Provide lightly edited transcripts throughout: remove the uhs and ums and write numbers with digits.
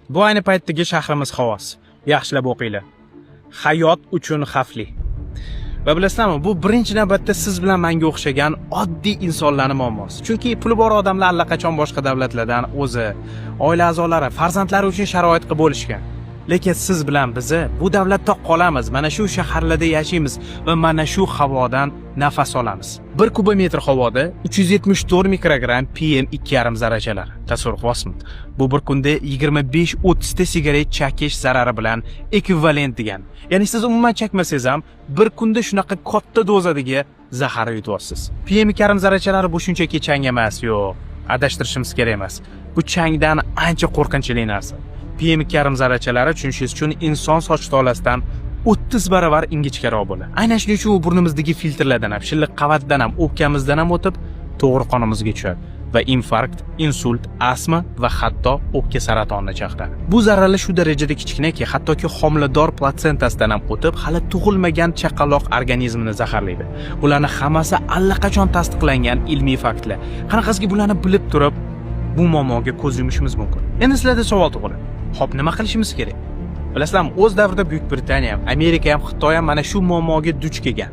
Bu ayni paytdagi shahrimiz havosi. Yaxshilab o'qinglar. Hayot uchun xavfli. Va bilasizmi, bu birinchi navbatda siz bilan menga o'xshagan oddiy insonlarning muammosi. Chunki puli bor odamlar allaqachon boshqa davlatlardan o'zi, oila a'zolari, farzandlari uchun sharoit qilib bo'lishgan. Lekin siz bilan bizi bu davlatda qolamiz, mana shu shaharlarda yashaymiz va mana shu havodan nafas olamiz. 1 kubometr havoda 374 mikrogramm PM2,5 zarrachalar. Tasavvur qilasizmi? Bu bir kunda 25-30 ta sigaret chakish zarari bilan ekvivalent degan. Ya'ni siz umuman chakmasangiz ham bir kunda shunaqa katta dozadagi zahar yutyapsiz. PM2,5 zarrachalari bu shunchaki chang emas, yo'q. Adashtirishimiz kerak emas. Bu changdan ancha qo'rqinchli narsa. PM2,5 zarrachalari tushunishingiz uchun inson soch tolasidan 30 baravar ingichkaroq bo'ladi. Aynan shuning uchun u burnimizdagi filtrlardan ham, shilliq qavatdan ham, o'pkamizdan ham o'tib, to'g'ri qonimizga tushadi va infarkt, insult, astma va hatto o'pka saratonini chaqiradi. Bu zarralar shu darajada kichkinaki, hattoki homilador platsentasidan ham o'tib, hali tug'ilmagan chaqaloq organizmini zaharlaydi. Bularning hammasi allaqachon tasdiqlangan ilmiy faktlar. Qanaqasiga bularni bilib turib, bu muammoga ko'z yumishimiz mumkin. Endi sizlarda savol tug'iladi. Xo'p, nima qilishimiz kerak? Bilasizlarmi, o'z davrida Buyuk Britaniya ham, Amerika ham, Xitoy ham mana shu muammoga duch kelgan.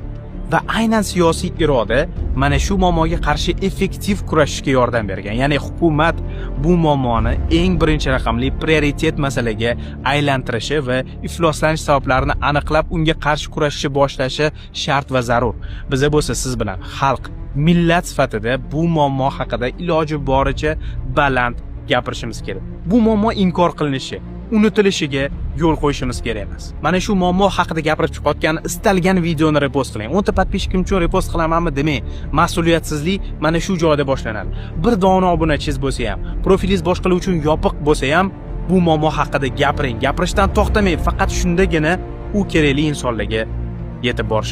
Va aynan siyosiy iroda mana shu muammoga qarshi effektiv kurashishga yordam bergan. Ya'ni hukumat bu muammoni eng birinchi raqamli prioritet masalaga aylantirishi va ifloslanish sabablarini aniqlab, unga qarshi kurashishni boshlashi shart va zarur. Biza bo'lsa siz bilan xalq, millat sifatida bu muammo haqida iloji boricha baland gapirishimiz kerak. Bu muammo inkor qilinishi, unutilishiga yo'l qo'yishimiz kerak emas. Mana shu muammo haqida gapirib chiqayotgan istalgan videoni repost qiling. 10 ta podpishkim uchun repost qilamanmi demang. Mas'uliyatsizlik mana shu joyda boshlanadi. Bir dona obunachingiz bo'lsa ham, profilingiz boshqalar uchun yopiq bo'lsa ham, bu muammo haqida gapiring. Gapirishdan to'xtamang. Faqat shundagina u kerakli insonlarga yetib borish